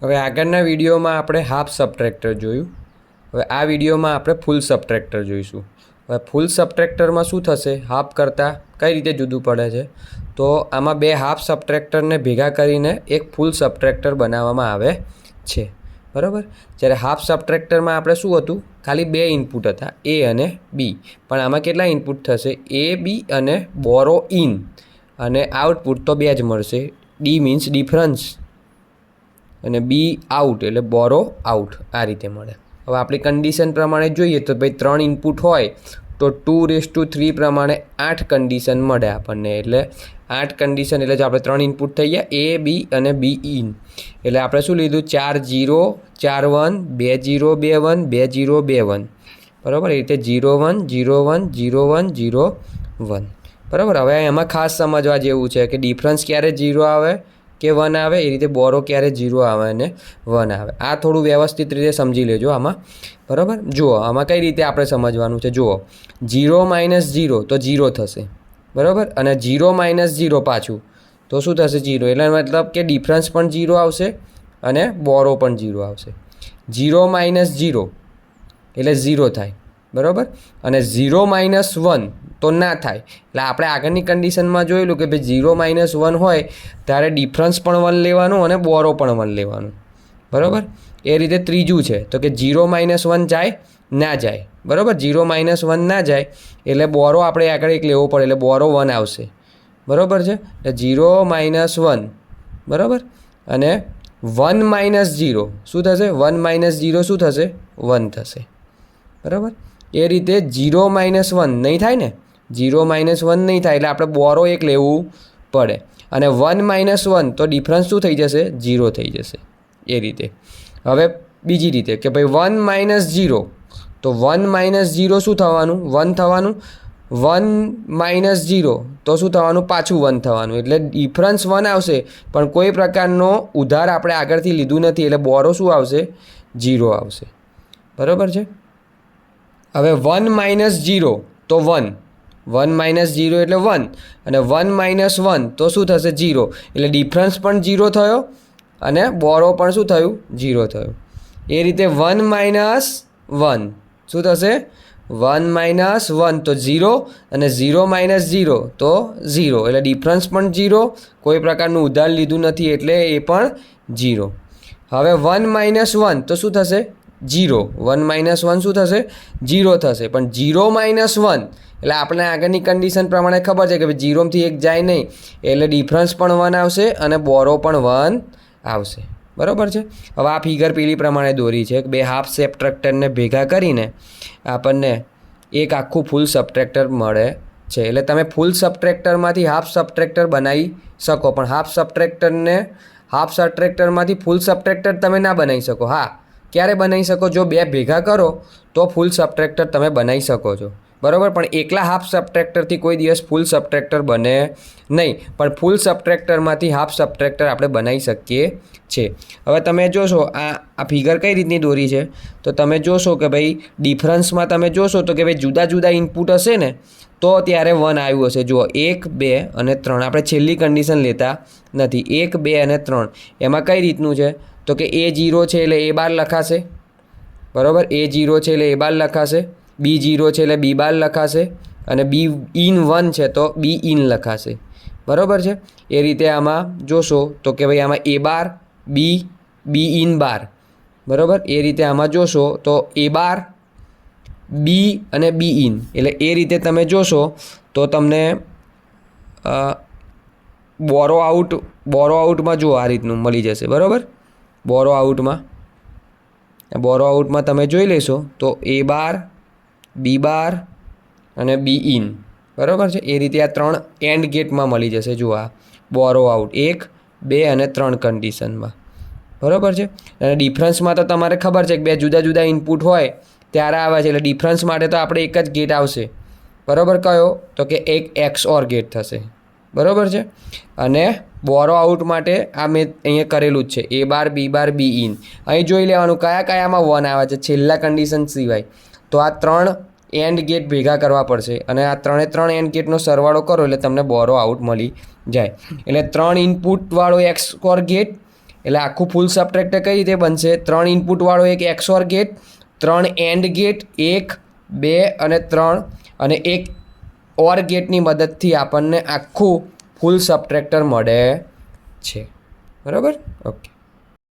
હવે આગળના વિડીયોમાં આપણે હાફ સબટ્રેક્ટર જોયું. હવે આ વિડીયોમાં આપણે ફૂલ સબટ્રેક્ટર જોઈશું. હવે ફૂલ સબટ્રેક્ટરમાં શું થશે, હાફ કરતાં કઈ રીતે જુદું પડે છે, તો આમાં બે હાફ સબટ્રેક્ટરને ભેગા કરીને એક ફૂલ સબટ્રેક્ટર બનાવવામાં આવે છે, બરાબર. જ્યારે હાફ સબટ્રેક્ટરમાં આપણે શું હતું, ખાલી બે ઇનપુટ હતા, એ અને બી. પણ આમાં કેટલા ઇનપુટ થશે, એ બી અને બોરો ઇન, અને આઉટપુટ તો બે જ મળશે. ડી મીન્સ ડિફરન્સ અને બી આઉટ એટલે બોરો આઉટ, આ રીતે મળે. હવે આપણી કન્ડિશન પ્રમાણે જોઈએ તો ભાઈ 3 ઇનપુટ હોય તો 2:3 પ્રમાણે 8 કન્ડિશન મળે આપણને. એટલે 8 કન્ડિશન એટલે જો આપણે 3 ઇનપુટ થઈ ગયા, એ બી અને બી ઇન, એટલે આપણે શું લીધું, 4 0 4 1 2 0 2 1 2 0 2 1, બરાબર. એ રીતે 0 1 0 1 0 1 0 1, બરાબર. હવે એમાં ખાસ સમજવા જેવું છે કે ડિફરન્સ ક્યારે 0 આવે કે 1 આવે, એ રીતે બોરો ક્યારે 0 આવે અને 1 આવે. આ થોડું વ્યવસ્થિત રીતે સમજી લેજો આમાં, બરાબર. જુઓ આમાં કઈ રીતે આપણે સમજવાનું છે. જુઓ 0 - 0 તો 0 થશે, બરાબર. અને 0 - 0 પાછું તો શું થશે, 0. એટલે મતલબ કે ડિફરન્સ પણ 0 આવશે અને બોરો પણ 0 આવશે. 0 - 0 એટલે 0 થાય, બરાબર. અને 0 - 1 તો ના થાય. એટલે આપણે આગળની કન્ડિશનમાં જોયેલું કે ભાઈ 0 - 1 હોય ત્યારે ડિફરન્સ પણ 1 લેવાનું અને બોરો પણ 1 લેવાનું, બરાબર. એ રીતે ત્રીજું છે તો કે 0 - 1 જાય ના જાય, બરાબર. 0 - 1 ના જાય એટલે બોરો આપણે આગળ એક લેવો પડે, એટલે બોરો 1 આવશે, બરાબર છે. એટલે 0 - 1, બરાબર. અને 1 - 0 શું થશે, 1 - 0 શું થશે, 1 થશે, બરાબર. એ રીતે 0 - 1 નહીં થાય ને, 0 - 1 નહીં થાય એટલે આપણે બોરો એક લેવું પડે. અને 1 - 1 તો ડિફરન્સ શું થઈ જશે, 0 થઈ જશે, એ રીતે. હવે બીજી રીતે કે ભાઈ 1 - 0 તો 1 - 0 શું થવાનું, 1 થવાનું. 1 - 0 તો શું થવાનું, પાછું 1 થવાનું. એટલે ડિફરન્સ 1 આવશે પણ કોઈ પ્રકારનો ઉધાર આપણે આગળથી લીધું નથી, એટલે બોરો શું આવશે, 0 આવશે, બરાબર છે. હવે 1 - 0 તો 1, 1 - 0 એટલે 1, અને 1 - 1 તો શું થશે, 0. એટલે ડિફરન્સ પણ 0 થયો અને બોરો પણ શું થયું, 0 થયું. એ રીતે 1 - 1 શું થશે, 1 - 1 તો 0 અને 0 - 0 તો 0. એટલે ડિફરન્સ પણ 0, કોઈ પ્રકારનું ઉધાર લીધું નથી એટલે એ પણ 0. હવે 1 - 1 તો શું થશે, 0. 1 - 1 શું થશે, 0 થશે. પણ 0 - 1 એટલે આપણે આગળની કન્ડિશન પ્રમાણે ખબર છે કે ભાઈ 0 થી 1 જાય નહીં, એટલે ડિફરન્સ પણ 1 આવશે અને બોરો પણ 1 આવશે, બરાબર છે. હવે આ ફિગર પેલી પ્રમાણે દોરી છે કે બે હાફ સબટ્રેક્ટરને ભેગા કરીને આપણને એક આખું ફૂલ સબટ્રેક્ટર મળે છે. એટલે તમે ફૂલ સબટ્રેક્ટરમાંથી હાફ સબટ્રેક્ટર બનાવી શકો, પણ હાફ સબટ્રેક્ટરમાંથી ફૂલ સબટ્રેક્ટર તમે ના બનાવી શકો. હા, ક્યારે બનાવી શકો, જો બે ભેગા કરો તો ફૂલ સબટ્રેક્ટર તમે બનાવી શકો છો, બરાબર. પણ એકલા હાફ સબટ્રેક્ટરથી કોઈ દિવસ ફૂલ સબટ્રેક્ટર બને નહીં, પણ ફૂલ સબટ્રેક્ટરમાંથી હાફ સબટ્રેક્ટર આપણે બનાવી શકીએ છીએ. હવે તમે જોશો આ ફિગર કઈ રીતની દોરી છે, તો તમે જોશો કે ભાઈ ડિફરન્સમાં તમે જોશો તો કે ભાઈ જુદા જુદા ઇનપુટ હશે ને તો ત્યારે 1 આવ્યું હશે. જુઓ 1 2 અને 3, આપણે છેલ્લી કન્ડિશન લેતા નથી. 1 2 અને 3 એમાં કઈ રીતનું છે તો કે એ 0 છે એટલે એ બાર લખાશે, બરાબર. એ 0 છે એટલે એ બાર લખાશે. બી 0 છે એટલે બી બાર લખાશે. અને બી ઇન 1 છે તો બી ઇન લખાશે, બરાબર છે. એ રીતે આમાં જોશો તો કે ભાઈ આમાં એ બાર બી ઇન બાર, બરાબર. એ રીતે આમાં જોશો તો એ બાર બી અને બી ઇન, એટલે એ રીતે તમે જોશો તો તમને બોરો આઉટમાં જુઓ આ રીતનું મળી જશે, બરાબર. બોરો આઉટમાં તમે જોઈ લેશો તો એ બાર બી બાર અને બી ઇન, બરાબર છે. એ રીતે આ 3 એન્ડ ગેટમાં મળી જશે. જુઓ આ બોરો આઉટ 1 2 અને 3 કન્ડિશનમાં, બરાબર છે. અને ડિફરન્સમાં તો તમારે ખબર છે કે બે જુદા જુદા ઇનપુટ હોય ત્યારે આવે છે, એટલે ડિફરન્સ માટે તો આપણે એક જ ગેટ આવશે, બરાબર. કયો તો કે એક XOR ગેટ થશે, બરાબર છે. અને બોરો આઉટ માટે આ મેં અહીંયા કરેલું જ છે, એ બાર બી બાર બી ઇન. અહીં જોઈ લેવાનું કયા કયામાં 1 આવે છે છેલ્લા કન્ડિશન સિવાય. તો આ 3 એન્ડ ગેટ ભેગા કરવા પડશે અને આ 3 એન્ડ ગેટનો સરવાળો કરો એટલે તમને બોરો આઉટ મળી જાય. એટલે 3 ઇનપુટવાળો XOR ગેટ એટલે આખું ફૂલ સબટ્રેક્ટર કઈ રીતે બનશે? 3 ઇનપુટવાળો એક XOR ગેટ, 3 એન્ડ ગેટ, 1, 2 અને 3 અને એક OR ગેટની મદદથી આપણને આખું ફૂલ સબટ્રેક્ટર મળે છે. બરાબર? ઓકે.